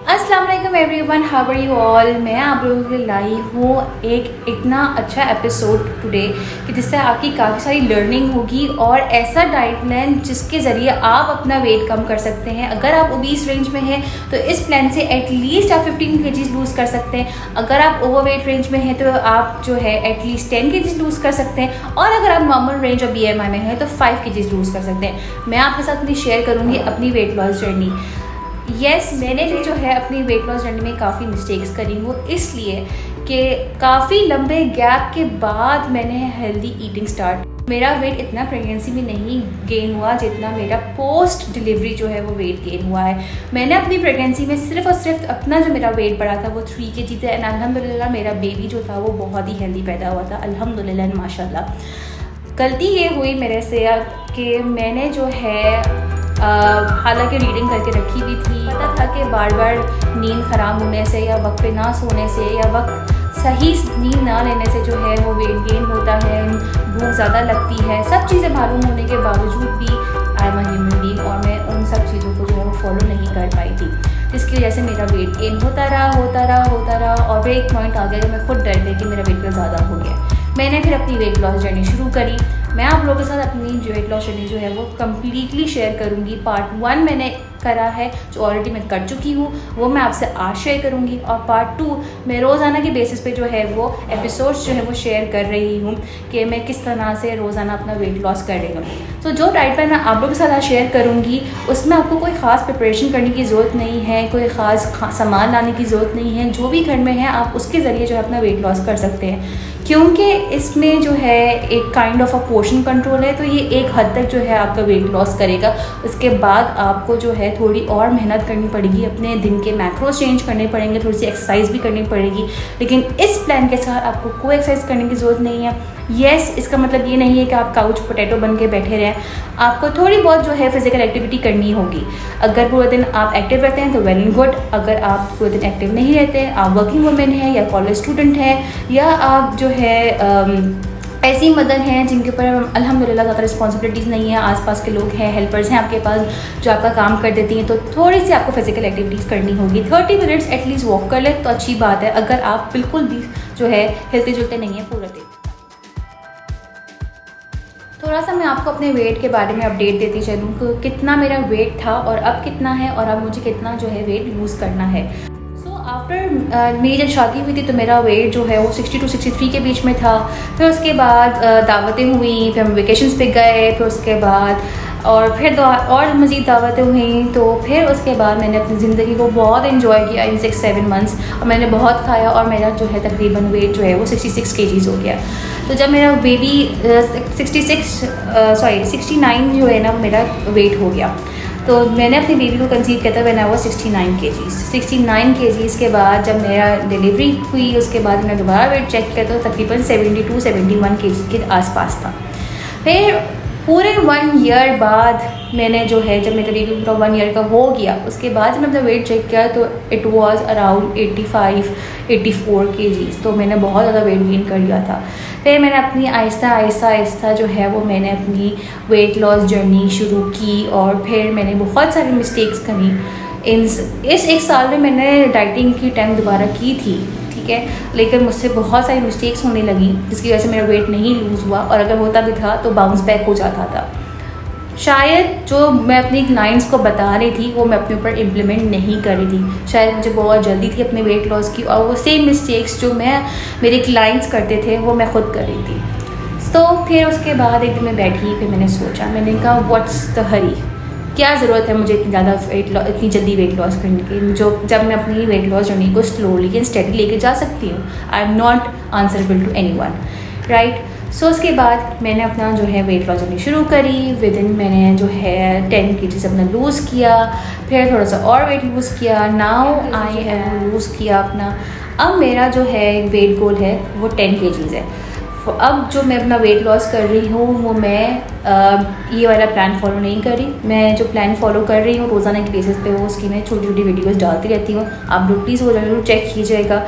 अस्सलाम वालेकुम everyone, how are you all. मैं आप लोगों के लिए लाई हूँ एक इतना अच्छा एपिसोड टुडे कि जिससे आपकी काफ़ी सारी लर्निंग होगी और ऐसा डाइट प्लान जिसके ज़रिए आप अपना वेट कम कर सकते हैं। अगर आप ओबीस रेंज में हैं तो इस प्लान से एटलीस्ट आप 15 kg लूज़ कर सकते हैं। अगर आप ओवरवेट रेंज में हैं तो आप जो है एटलीस्ट 10 kg लूज़ कर सकते हैं, और अगर आप नॉर्मल रेंज और BMI में हैं तो 5 kg लूज़ कर सकते हैं। मैं आपके साथ अपनी शेयर करूँगी अपनी वेट लॉस जर्नी। मैंने भी जो है अपनी वेट लॉस जर्नी में काफ़ी मिस्टेक्स करी, वो इसलिए कि काफ़ी लंबे गैप के बाद मैंने हेल्दी ईटिंग स्टार्ट। मेरा वेट इतना प्रेगनेंसी में नहीं गेन हुआ जितना मेरा पोस्ट डिलीवरी जो है वो वेट गेन हुआ है। मैंने अपनी प्रेगनेंसी में सिर्फ और सिर्फ अपना जो मेरा वेट बढ़ा था वो 3 kg था, एंड अल्हम्दुलिल्लाह मेरा बेबी जो था वो बहुत ही हेल्दी पैदा हुआ था, अल्हम्दुलिल्लाह माशाल्लाह। गलती ये हुई मेरे से कि मैंने जो है हालांकि रीडिंग करके रखी हुई थी, पता था कि बार बार नींद ख़राब होने से या वक्त पे ना सोने से या वक्त सही नींद ना लेने से जो है वो वेट गेन होता है, भूख ज़्यादा लगती है। सब चीज़ें मालूम होने के बावजूद भी I am a human being और मैं उन सब चीज़ों को जो है वो फॉलो नहीं कर पाई थी, जिसकी वजह से मेरा वेट गेन होता रहा और फिर एक पॉइंट आ गया कि मैं खुद डर गई कि मेरा वेट ज़्यादा हो गया। मैंने फिर अपनी वेट लॉस जर्नी शुरू करी। मैं आप लोगों के साथ अपनी जो वेट लॉस जर्नी जो है वो कम्प्लीटली शेयर करूँगी। पार्ट 1 मैंने करा है जो ऑलरेडी मैं कर चुकी हूँ, वो मैं आपसे आज शेयर करूँगी, और पार्ट 2 मैं रोज़ाना की बेसिस पे जो है वो एपिसोड्स जो है वो शेयर कर रही हूँ कि मैं किस तरह से रोज़ाना अपना वेट लॉस कर रही हूँ। तो जो डाइट प्लान मैं आप लोगों के साथ आज शेयर करूँगी उसमें आपको कोई ख़ास प्रिपरेशन करने की ज़रूरत नहीं है, कोई ख़ास सामान लाने की ज़रूरत नहीं है। जो भी घर में है आप उसके ज़रिए जो है अपना वेट लॉस कर सकते हैं, क्योंकि इसमें जो है एक kind of a portion control है। तो ये एक हद तक जो है आपका वेट लॉस करेगा। उसके बाद आपको जो है थोड़ी और मेहनत करनी पड़ेगी, अपने दिन के मैक्रोस चेंज करने पड़ेंगे, थोड़ी सी एक्सरसाइज भी करनी पड़ेगी। लेकिन इस प्लान के साथ आपको कोई एक्सरसाइज करने की ज़रूरत नहीं है। इसका मतलब ये नहीं है कि आप काउच पोटैटो बन के बैठे रहें। आपको थोड़ी बहुत जो है फिजिकल एक्टिविटी करनी होगी। अगर पूरे दिन आप एक्टिव रहते हैं तो वेल एंड गुड। अगर आप पूरे दिन एक्टिव नहीं रहते, आप वर्किंग वुमेन हैं या कॉलेज स्टूडेंट हैं या आप जो है ऐसी मदर हैं जिनके ऊपर अल्हम्दुलिल्लाह ज़्यादा रिस्पॉन्सिबिलिटीज़ नहीं है, आसपास के लोग हैं, हेल्पर्स हैं आपके पास जो आपका काम कर देती हैं, तो थोड़ी सी आपको फिजिकल एक्टिविटीज़ करनी होगी। 30 मिनट्स एटलीस्ट वॉक कर ले तो अच्छी बात है, अगर आप बिल्कुल भी जो है हिलते जुलते नहीं हैं पूरा दिन। थोड़ा सा मैं आपको अपने वेट के बारे में अपडेट देती चलूँ कि कितना मेरा वेट था और अब कितना है, और अब मुझे कितना जो है वेट लूज़ करना है। आफ्टर मेरी जब शादी हुई थी तो मेरा वेट जो है वो 60 to 63 के बीच में था। फिर उसके बाद दावतें हुई, फिर हम वेकेशंस पे गए, फिर उसके बाद और मज़ीद दावतें हुई। तो फिर उसके बाद मैंने अपनी ज़िंदगी को बहुत इन्जॉय किया इन 6-7 मंथ्स, और मैंने बहुत खाया और मेरा जो है तकरीबन वेट जो है वो 66 kg हो गया। तो जब मेरा बेबी 69 जो है ना मेरा वेट हो गया, तो मैंने अपनी बेबी को कंसीव किया था when I was 69 kg। 69 kg के बाद जब मेरा डिलीवरी हुई उसके बाद मैंने दोबारा वेट चेक किया तो तकरीबन 72-71 kg के आसपास था। फिर पूरे 1 ईयर बाद मैंने जो है जब मेरा बेबी पूरा 1 ईयर का हो गया उसके बाद जब मैंने वेट चेक किया तो इट वाज अराउंड 85-84 kg। तो मैंने बहुत ज़्यादा वेट गेन कर लिया था। फिर मैंने अपनी आहिस्ता जो है वो मैंने अपनी वेट लॉस जर्नी शुरू की, और फिर मैंने बहुत सारी मिस्टेक्स करी। इस 1 साल में मैंने डाइटिंग की टाइम दोबारा की थी, ठीक है, लेकिन मुझसे बहुत सारी मिस्टेक्स होने लगी जिसकी वजह से मेरा वेट नहीं लूज़ हुआ, और अगर होता भी था तो बाउंस बैक हो जाता था। शायद जो मैं अपनी क्लाइंट्स को बता रही थी वो मैं अपने ऊपर इम्प्लीमेंट नहीं कर रही थी। शायद मुझे बहुत जल्दी थी अपने वेट लॉस की, और वो सेम मिस्टेक्स जो मेरे क्लाइंट्स करते थे वो मैं खुद कर रही थी। तो फिर उसके बाद एक दिन मैं बैठी, फिर मैंने सोचा, मैंने कहा व्हाट्स द हरी, क्या ज़रूरत है मुझे इतनी जल्दी वेट लॉस करने की, जब मैं अपनी वेट लॉस जर्नी को स्लोली एंड स्टेडी लेके जा सकती हूँ। I am not answerable to anyone, right. So उसके बाद मैंने अपना जो है वेट लॉस जर्नी शुरू करी। विद इन मैंने जो है 10 kg अपना लूज़ किया, फिर थोड़ा सा और वेट लूज़ किया। नाउ आई हैव लूज़ किया अपना। अब मेरा जो है वेट गोल है वो 10 kg है। अब जो मैं अपना वेट लॉस कर रही हूँ वो मैं ये वाला प्लान फॉलो नहीं कर रही। मैं जो प्लान फॉलो कर रही हूँ रोज़ाना के बेसिस पे वो उसकी मैं छोटी छोटी वीडियोस डालती रहती हूँ। आप लोग प्लीज़ वो ज़रूर चेक कीजिएगा।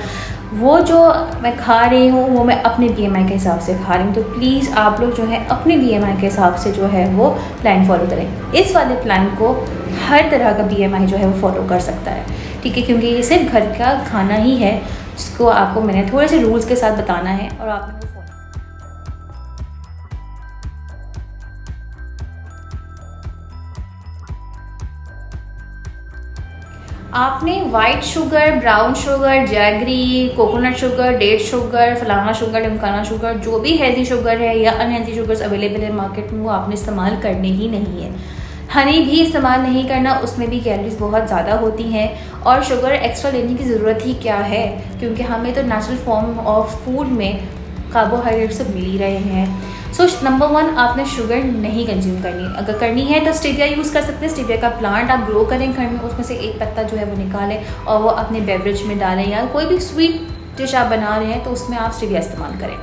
वो जो मैं खा रही हूँ वो मैं अपने BMI के हिसाब से खा रही हूँ, तो प्लीज़ आप लोग जो है अपने BMI के हिसाब से जो है वो प्लान फॉलो करें। इस वाले प्लान को हर तरह का BMI जो है वो फॉलो कर सकता है, ठीक है, क्योंकि ये सिर्फ घर का खाना ही है जिसको आपको मैंने थोड़े से रूल्स के साथ बताना है और आपने वो फॉलो। आपने white sugar, brown sugar, jaggery, coconut sugar, date sugar, फलाना शुगर, ढमकाना शुगर, जो भी हेल्दी शुगर है या अनहेल्दी शुगर्स अवेलेबल है मार्केट में, वो आपने इस्तेमाल करने ही नहीं है। हनी भी इस्तेमाल नहीं करना, उसमें भी कैलोरीज बहुत ज़्यादा होती हैं और शुगर एक्स्ट्रा लेने की ज़रूरत ही क्या है, क्योंकि हमें तो नेचुरल फॉर्म ऑफ फूड में कार्बोहाइड्रेट सब मिल ही रहे हैं। सो नंबर 1, आपने शुगर नहीं कंज्यूम करनी। अगर करनी है तो स्टेविया यूज़ कर सकते हैं। स्टेविया का प्लांट आप ग्रो करें घर में, उसमें से एक पत्ता जो है वो निकालें और वो अपने बेवरेज में डालें, या कोई भी स्वीट डिश आप बना रहे हैं तो उसमें आप स्टेविया इस्तेमाल करें।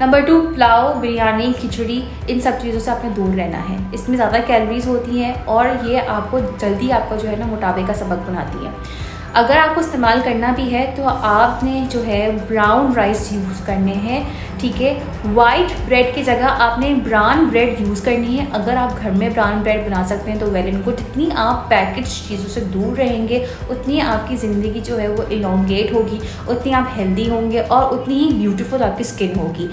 नंबर 2, पुलाव, बिरयानी, खिचड़ी, इन सब चीज़ों से आपने दूर रहना है। इसमें ज़्यादा कैलोरीज होती हैं और ये आपको जल्दी आपका जो है ना मोटापे का सबक बनाती है। अगर आपको इस्तेमाल करना भी है तो आपने जो है ब्राउन राइस यूज़ करने हैं, ठीक है। वाइट ब्रेड की जगह आपने ब्राउन ब्रेड यूज़ करनी है। अगर आप घर में ब्राउन ब्रेड बना सकते हैं तो वेल एंड गुड। जितनी आप पैकेज चीज़ों से दूर रहेंगे उतनी आपकी ज़िंदगी जो है वो इलोंगेट होगी, उतनी आप हेल्दी होंगे और उतनी ही ब्यूटीफुल आपकी स्किन होगी।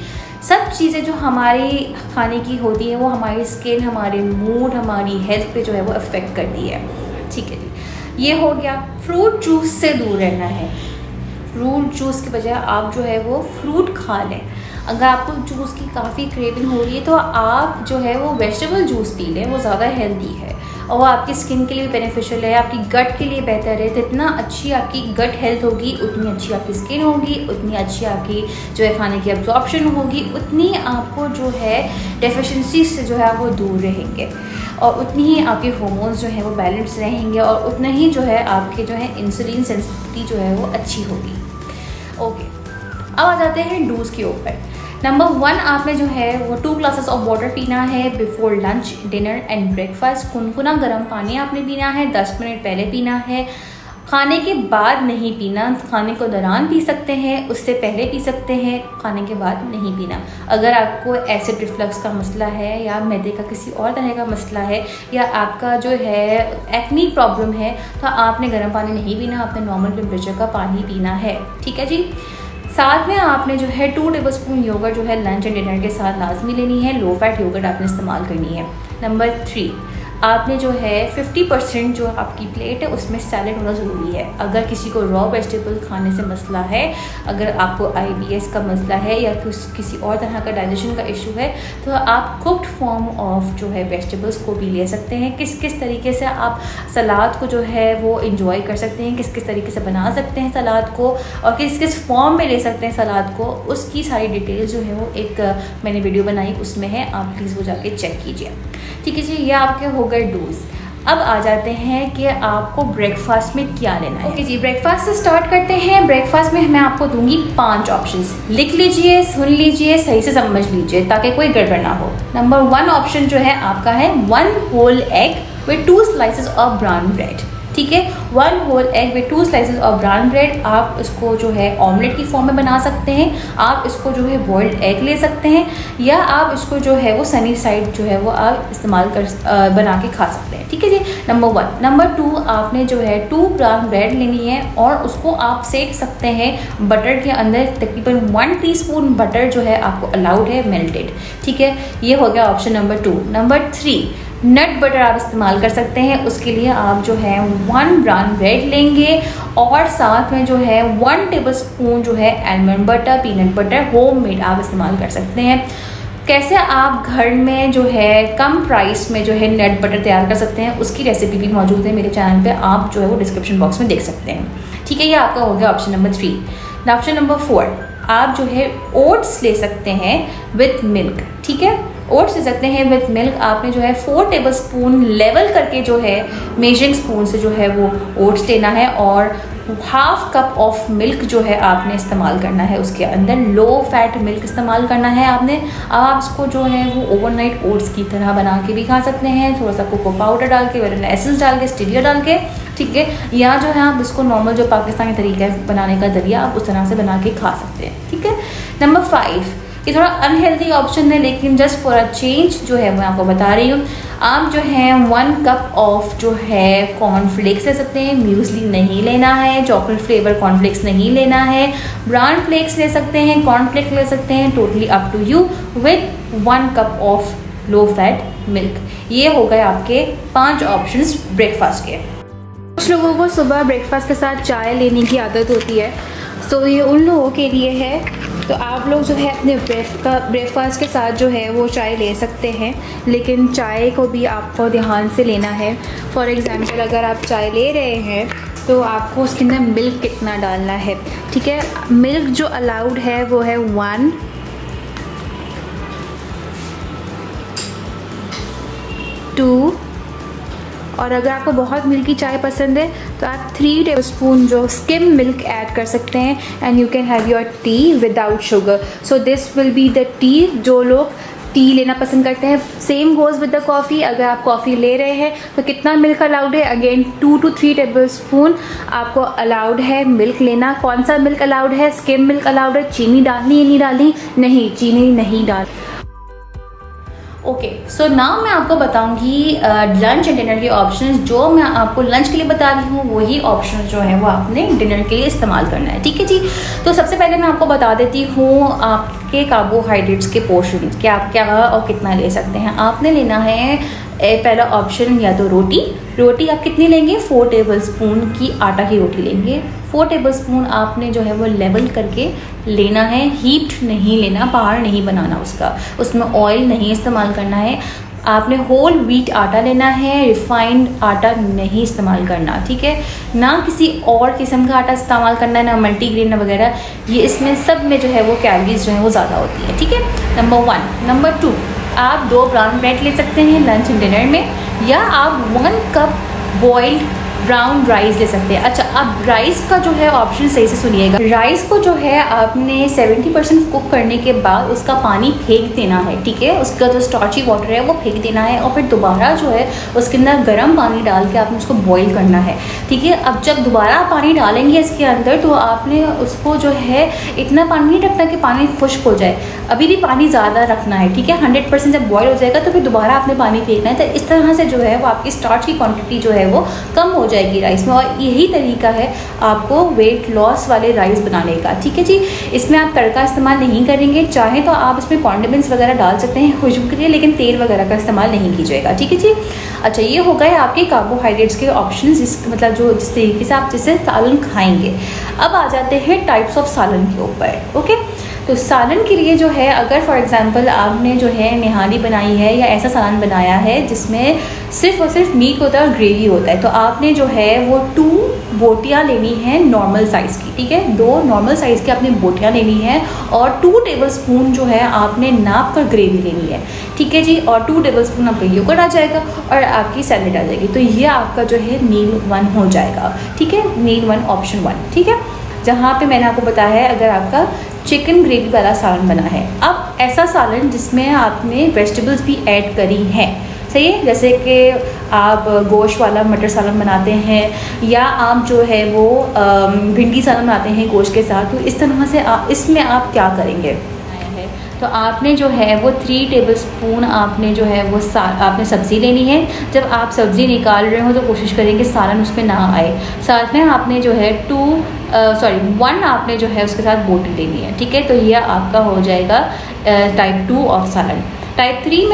सब चीज़ें जो हमारी खाने की होती हैं वो हमारी स्किन, हमारे मूड, हमारी हेल्थ पे जो है वो अफेक्ट करती है, ठीक है जी। ये हो गया। फ्रूट जूस से दूर रहना है। फ्रूट जूस की बजाय आप जो है वो फ्रूट खा लें। अगर आपको जूस की काफ़ी क्रेविंग हो रही है तो आप जो है वो वेजिटेबल जूस पी लें, वो ज़्यादा हेल्दी है और वो आपकी स्किन के लिए भी बेनिफिशियल है, आपकी गट के लिए बेहतर है। जितना अच्छी आपकी गट हेल्थ होगी उतनी अच्छी आपकी स्किन होगी, उतनी अच्छी आपकी जो है खाने की एब्जॉर्प्शन होगी, उतनी आपको जो है डेफिशिएंसी से जो है वो दूर रहेंगे और उतनी ही आपके हार्मोन्स जो है वो बैलेंस रहेंगे और उतना ही जो है आपके जो है इंसुलिन सेंसिटिविटी जो है वो अच्छी होगी। ओके, अब आ जाते हैं डूज के ऊपर। नंबर 1, आपने जो है वो 2 ग्लासेस ऑफ वाटर पीना है before lunch, dinner and breakfast. गुनगुना गर्म पानी आपने पीना है, 10 मिनट पहले पीना है। खाने के बाद नहीं पीना। खाने को दौरान पी सकते हैं, उससे पहले पी सकते हैं, खाने के बाद नहीं पीना। अगर आपको एसिड रिफ्लक्स का मसला है या मैदे का किसी और तरह का मसला है या आपका जो है एक्नी प्रॉब्लम है तो आपने गर्म पानी नहीं पीना, आपने नॉर्मल टेम्परेचर का पानी पीना है, ठीक है जी। साथ में आपने जो है 2 टेबलस्पून योगर्ट जो है लंच एंड डिनर के साथ लाजमी लेनी है। लो फैट योगर्ट आपने इस्तेमाल करनी है। नंबर 3, आपने जो है 50% जो आपकी प्लेट है उसमें सैलेड होना ज़रूरी है। अगर किसी को रॉ वेजिटेबल खाने से मसला है, अगर आपको IBS का मसला है या किसी और तरह का डाइजेशन का इशू है तो आप कुक्ड फॉर्म ऑफ जो है वेजिटेबल्स को भी ले सकते हैं। किस किस तरीके से आप सलाद को जो है वो इंजॉय कर सकते हैं, किस किस तरीके से बना सकते हैं सलाद को और किस किस फॉर्म में ले सकते हैं सलाद को, उसकी सारी डिटेल्स जो है वो एक मैंने वीडियो बनाई उसमें है, आप प्लीज़ वो जाके चेक कीजिए, ठीक है जी। ये आपके हो गए डूज। अब आ जाते हैं कि आपको ब्रेकफास्ट में क्या लेना है। ओके जी, ब्रेकफास्ट से स्टार्ट करते हैं। ब्रेकफास्ट में मैं आपको दूंगी 5 ऑप्शंस। लिख लीजिए, सुन लीजिए, सही से समझ लीजिए ताकि कोई गड़बड़ ना हो। नंबर 1 ऑप्शन जो है आपका है 1 whole egg with 2 slices of brown bread, ठीक है। 1 whole egg with 2 slices of brown bread. आप इसको जो है ऑमलेट की फॉर्म में बना सकते हैं, आप इसको जो है बॉइल्ड एग ले सकते हैं या आप इसको जो है वो सनी साइड जो है वो आप इस्तेमाल कर बना के खा सकते हैं, ठीक है जी। नंबर 1। नंबर 2, आपने जो है 2 ब्राउन ब्रेड लेनी है और उसको आप सेक सकते हैं बटर के अंदर। तकरीबन 1 टीस्पून बटर जो है आपको अलाउड है, मेल्टेड, ठीक है। ये हो गया option number 2। Number 3, nut butter आप इस्तेमाल कर सकते हैं। उसके लिए आप जो है 1 ब्राउन ब्रेड लेंगे और साथ में जो है 1 टेबलस्पून जो है almond butter, peanut butter homemade आप इस्तेमाल कर सकते हैं। कैसे आप घर में जो है कम प्राइस में जो है नट बटर तैयार कर सकते हैं उसकी रेसिपी भी मौजूद है मेरे चैनल पे, आप जो है वो डिस्क्रिप्शन बॉक्स में देख सकते हैं, ठीक है। ये आपका हो गया ऑप्शन नंबर 3। ऑप्शन नंबर 4, आप जो है ओट्स ले सकते हैं विथ मिल्क, ठीक है। ओट्स ले सकते हैं विथ मिल्क। आपने जो है 4 टेबलस्पून लेवल करके जो है मेजरिंग स्पून से जो है वो ओट्स लेना है और 1/2 कप ऑफ मिल्क जो है आपने इस्तेमाल करना है उसके अंदर। लो फैट मिल्क इस्तेमाल करना है आपने। अब आप इसको जो है वो ओवरनाइट ओट्स की तरह बना के भी खा सकते हैं, थोड़ा सा कोको पाउडर डाल के, वैनिला एसेंस डाल के, स्टीविया डाल के, ठीक है। या जो है आप इसको नॉर्मल जो पाकिस्तानी तरीका है बनाने का जरिया आप उस तरह से बना के खा सकते हैं, ठीक है। नंबर 5, ये थोड़ा अनहेल्दी ऑप्शन है लेकिन जस्ट फॉर अ चेंज जो है मैं आपको बता रही हूँ। आप जो है 1 कप ऑफ जो है कॉर्नफ्लेक्स ले सकते हैं, म्यूसली नहीं लेना है, चॉकलेट फ्लेवर कॉर्नफ्लेक्स नहीं लेना है, ब्राउन फ्लेक्स ले सकते हैं, कॉर्नफ्लेक्स ले सकते हैं, totally up to you, with 1 cup of low fat milk. ये हो गए आपके 5 ऑप्शंस ब्रेकफास्ट के। कुछ लोगों को सुबह ब्रेकफास्ट के साथ चाय लेने की आदत होती है, तो ये उन लोगों के लिए है। तो आप लोग जो है अपने ब्रेकफास्ट के साथ जो है वो चाय ले सकते हैं, लेकिन चाय को भी आपको ध्यान से लेना है। फॉर एग्ज़ाम्पल अगर आप चाय ले रहे हैं तो आपको उसके अंदर मिल्क कितना डालना है, ठीक है। मिल्क जो अलाउड है वो है 1, 2, और अगर आपको बहुत मिल्की चाय पसंद है तो आप 3 टेबलस्पून जो स्किम मिल्क ऐड कर सकते हैं, and you can have your T without sugar. So this will be the T. जो लोग टी लेना पसंद करते हैं, same goes with the coffee. अगर आप कॉफ़ी ले रहे हैं तो कितना मिल्क अलाउड है, अगेन 2 to 3 टेबलस्पून आपको अलाउड है मिल्क लेना। कौन सा मिल्क अलाउड है? स्किम मिल्क अलाउड है। चीनी डालनी है नहीं डालनी? नहीं, चीनी नहीं डाल। ओके, सो नाउ मैं आपको बताऊंगी लंच एंड डिनर के ऑप्शंस। जो मैं आपको लंच के लिए बता रही हूँ वही ऑप्शन जो है वो आपने डिनर के लिए इस्तेमाल करना है, ठीक है जी। तो सबसे पहले मैं आपको बता देती हूँ आपके कार्बोहाइड्रेट्स के पोर्शन कि आप क्या और कितना ले सकते हैं। आपने लेना है पहला ऑप्शन या तो रोटी आप कितनी लेंगे? 4 टेबलस्पून की आटा की रोटी लेंगे। 4 टेबलस्पून आपने जो है वो लेवल करके लेना है, हीप्ड नहीं लेना, पहाड़ नहीं बनाना उसका, उसमें ऑयल नहीं इस्तेमाल करना है। आपने होल व्हीट आटा लेना है, रिफाइंड आटा नहीं इस्तेमाल करना, ठीक है। ना किसी और किस्म का आटा इस्तेमाल करना है, ना मल्टीग्रेन वगैरह। ये इसमें सब में जो है वो कैलोरीज जो है वो ज़्यादा होती है, ठीक है। नंबर 1। नंबर 2, आप 2 ब्राउन ब्रेड ले सकते हैं लंच एंड डिनर में, या आप 1 कप बॉइल्ड ब्राउन राइस ले सकते हैं। अच्छा, अब राइस का जो है ऑप्शन सही से सुनिएगा। राइस को जो है आपने 70% कुक करने के बाद उसका पानी फेंक देना है, ठीक है। उसका जो स्टार्ची वाटर है वो फेंक देना है, और फिर दोबारा जो है उसके अंदर गर्म पानी डाल के आपने उसको बॉईल करना है, ठीक है। अब जब दोबारा पानी डालेंगे इसके अंदर तो आपने उसको जो है इतना पानी नहीं रखना कि पानी खुश्क हो जाए, अभी भी पानी ज़्यादा रखना है, ठीक है। 100% जब बॉयल हो जाएगा तो फिर दोबारा आपने पानी फेंकना है। तो इस तरह से जो है वो आपकी स्टार्च की क्वांटिटी जो है वो कम हो जाएगी राइस में, और यही तरीका है आपको वेट लॉस वाले राइस बनाने का, ठीक है जी। इसमें आप तड़का इस्तेमाल नहीं करेंगे, चाहे तो आप इसमें कॉन्डिमेंट्स वगैरह डाल सकते हैं खुशबू के लिए, लेकिन तेल वगैरह का इस्तेमाल नहीं कीजिएगा, ठीक है जी। अच्छा, ये हो गए आपके कार्बोहाइड्रेट्स के ऑप्शन, मतलब जो जिस तरीके से आप जिससे सालन खाएंगे। अब आ जाते हैं टाइप्स ऑफ सालन के ऊपर, ओके। तो सालन के लिए जो है, अगर फॉर एग्जांपल आपने जो है निहारी बनाई है या ऐसा सालन बनाया है जिसमें सिर्फ और सिर्फ मीट होता है और ग्रेवी होता है, तो आपने जो है वो 2 बोटियाँ लेनी है नॉर्मल साइज़ की, ठीक है। 2 नॉर्मल साइज़ की आपने बोटियाँ लेनी है, और 2 टेबलस्पून जो है आपने नाप कर ग्रेवी लेनी है, ठीक है जी। और 2 टेबलस्पून आपका योगर्ट आ जाएगा और आपकी सैलेड आ जाएगी। तो ये आपका जो है मील 1 हो जाएगा, ठीक है। मील 1 ऑप्शन 1, ठीक है। जहाँ पे मैंने आपको बताया है अगर आपका चिकन ग्रेवी वाला सालन बना है। अब ऐसा सालन जिसमें आपने वेजिटेबल्स भी ऐड करी हैं, सही है, जैसे कि आप गोश्त वाला मटर सालन बनाते हैं, या आप जो है वो भिंडी सालन बनाते हैं गोश्त के साथ। तो इस तरह से इसमें आप क्या करेंगे? तो आपने जो है वो 3 टेबलस्पून आपने जो है वो आपने सब्ज़ी लेनी है। जब आप सब्ज़ी निकाल रहे हो तो कोशिश करेंगे सालन उसमें ना आए। साथ में आपने जो है 1 आपने जो है उसके साथ बोटी लेनी है, ठीक है। तो ये आपका हो जाएगा टाइप 2 ऑफ सालन। टाइप 3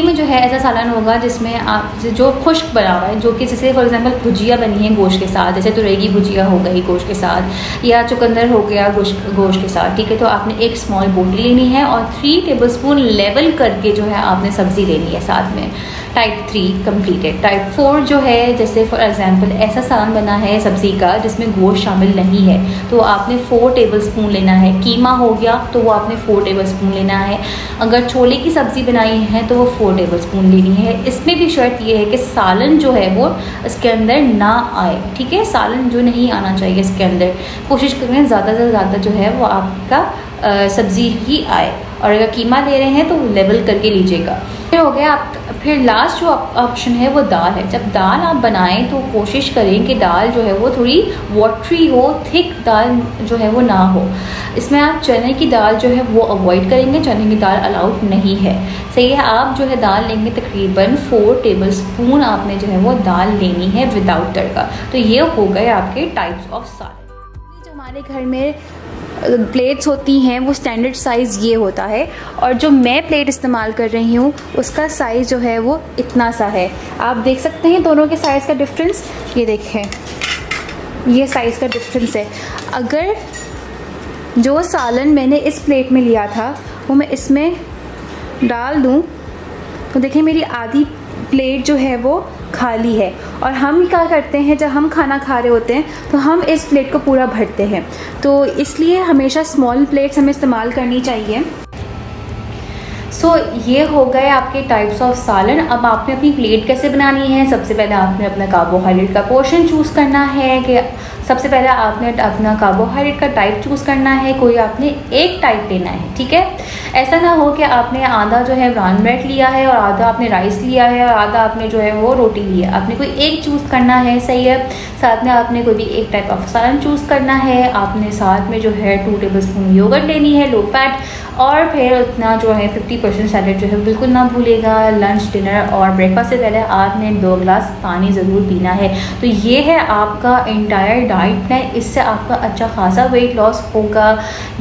में जो है ऐसा सालन होगा जिसमें आप जो खुश्क बना हुआ है, जो कि जैसे फॉर एग्जांपल भुजिया बनी है गोश्त के साथ, जैसे तुरई भुजिया हो गई गोश्त के साथ, या चुकंदर हो गया गोश्त के साथ, ठीक है। तो आपने एक स्मॉल बोटी लेनी है और 3 टेबलस्पून लेवल करके जो है आपने सब्ज़ी लेनी है साथ में। Type 3 completed. टाइप 4 जो है, जैसे फॉर एग्जांपल ऐसा सालन बना है सब्ज़ी का जिसमें गोश्त शामिल नहीं है, तो आपने 4 टेबलस्पून लेना है। कीमा हो गया तो वो आपने 4 टेबलस्पून लेना है। अगर छोले की सब्ज़ी बनाई है तो वो 4 टेबलस्पून लेनी है। इसमें भी शर्त ये है कि सालन जो है वो इसके अंदर ना आए, ठीक है। सालन जो नहीं आना चाहिए इसके अंदर, कोशिश करें ज़्यादा से ज़्यादा जो है वो आपका सब्ज़ी ही आए। और अगर कीमा ले रहे हैं तो लेवल करके लीजिएगा। फिर हो गया आप, फिर लास्ट जो ऑप्शन है वो दाल है। जब दाल आप बनाएं तो कोशिश करें कि दाल जो है वो थोड़ी वाटरी हो, थिक दाल जो है वो ना हो। इसमें आप चने की दाल जो है वो अवॉइड करेंगे, चने की दाल अलाउड नहीं है, सही है। आप जो है दाल लेंगे तकरीबन 4 टेबलस्पून आपने जो है वो दाल लेनी है विदाउट तड़का। तो ये हो गए आपके टाइप्स ऑफ सालन। जो हमारे घर में प्लेट्स होती हैं वो स्टैंडर्ड साइज़ ये होता है, और जो मैं प्लेट इस्तेमाल कर रही हूँ उसका साइज़ जो है वो इतना सा है। आप देख सकते हैं दोनों के साइज़ का डिफरेंस, ये देखें, ये साइज़ का डिफरेंस है। अगर जो सालन मैंने इस प्लेट में लिया था वो मैं इसमें डाल दूँ तो देखिए मेरी आधी प्लेट जो है वो खाली है। और हम क्या करते हैं, जब हम खाना खा रहे होते हैं तो हम इस प्लेट को पूरा भरते हैं, तो इसलिए हमेशा स्मॉल प्लेट्स हमें इस्तेमाल करनी चाहिए। सो ये हो गए आपके टाइप्स ऑफ सालन। अब आपने अपनी प्लेट कैसे बनानी है, सबसे पहले आपने अपना कार्बोहाइड्रेट का पोर्शन चूज़ करना है कि सबसे पहले आपने अपना कार्बोहाइड्रेट का टाइप चूज़ करना है, कोई आपने एक टाइप लेना है, ठीक है। ऐसा ना हो कि आपने आधा जो है ब्राउन ब्रेड लिया है और आधा आपने राइस लिया है और आधा आपने जो है वो रोटी ली है। आपने कोई एक चूज़ करना है, सही है। साथ में आपने कोई भी एक टाइप ऑफ सालन चूज़ करना है। आपने साथ में जो है 2 टेबलस्पून योगर्ट लेनी है, लो फैट, और फिर उतना जो है 50% सैलेड जो है बिल्कुल ना भूलेगा। लंच, डिनर और ब्रेकफास्ट से पहले आपने 2 गिलास पानी ज़रूर पीना है। तो ये है आपका इंटायर डाइट प्लान। इससे आपका अच्छा खासा वेट लॉस होगा।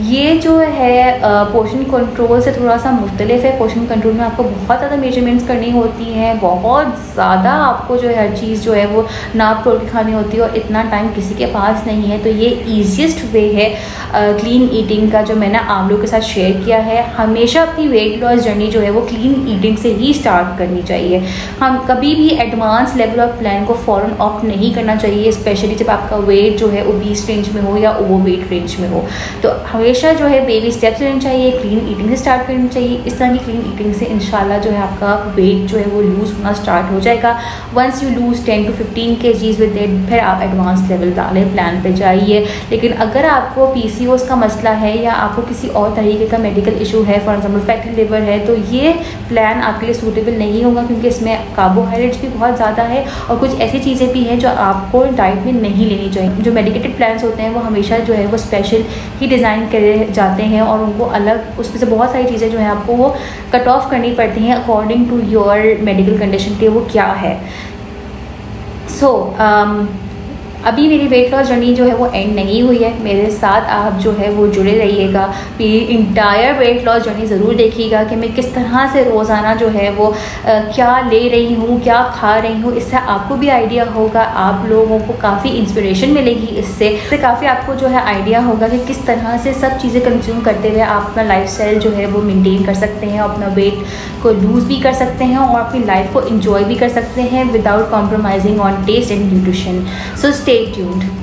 ये जो है पोर्शन कंट्रोल से थोड़ा सा मुख्तलिफ है। पोर्शन कंट्रोल में आपको बहुत ज़्यादा मेजरमेंट्स करनी होती हैं, बहुत ज़्यादा आपको जो है हर चीज़ जो है वो नाप तोड़ के खानी होती है, और इतना टाइम किसी के पास नहीं है। तो ये ईजीएस्ट वे है क्लीन ईटिंग का जो मैंने आप लोगों के साथ शेयर किया है। हमेशा अपनी वेट लॉस जर्नी जो है वो क्लीन ईटिंग से ही स्टार्ट करनी चाहिए। हम कभी भी एडवांस लेवल ऑफ प्लान को फ़ौरन ऑप्ट नहीं करना चाहिए, स्पेशली जब आपका वेट जो है ओबीस रेंज में हो या ओवर वेट रेंज में हो। तो हमेशा जो है बेबी स्टेप्स लेने चाहिए, क्लीन ईटिंग से स्टार्ट करनी चाहिए। इस तरह की क्लीन ईटिंग से इंशाल्लाह जो है आपका वेट जो है वो लूज़ होना स्टार्ट हो जाएगा। Once you lose 10 to 15 kgs with it, फिर आप एडवांस लेवल वाले प्लान पे जाइए। लेकिन अगर आपको PCOS का मसला है या आपको किसी और तरीके का मेडिकल इशू है, फॉर एग्जाम्पल फैटी लिवर है, तो ये प्लान आपके लिए सूटेबल नहीं होगा, क्योंकि इसमें कार्बोहाइड्रेट्स भी बहुत ज़्यादा है और कुछ ऐसी चीज़ें भी हैं जो आपको डाइट में नहीं लेनी चाहिए। जो मेडिकेटेड प्लान्स होते हैं वो हमेशा जो है वो स्पेशल ही डिज़ाइन करे जाते हैं, और उनको अलग उसमें से बहुत सारी चीज़ें जो है आपको वो कट ऑफ करनी पड़ती हैं according to your medical condition के वो क्या है। सो अभी मेरी वेट लॉस जर्नी जो है वो एंड नहीं हुई है। मेरे साथ आप जो है वो जुड़े रहिएगा, मेरी इंटायर वेट लॉस जर्नी ज़रूर देखिएगा कि मैं किस तरह से रोज़ाना जो है वो क्या ले रही हूँ, क्या खा रही हूँ। इससे आपको भी आइडिया होगा, आप लोगों को काफ़ी इंस्पिरेशन मिलेगी। इससे काफ़ी आपको जो है आइडिया होगा कि किस तरह से सब चीज़ें कंज्यूम करते हुए आप अपना लाइफस्टाइल जो है वो मेंटेन कर सकते हैं, अपना वेट को लूज़ भी कर सकते हैं और अपनी लाइफ को इंजॉय भी कर सकते हैं without compromising on taste and nutrition. So stay tuned.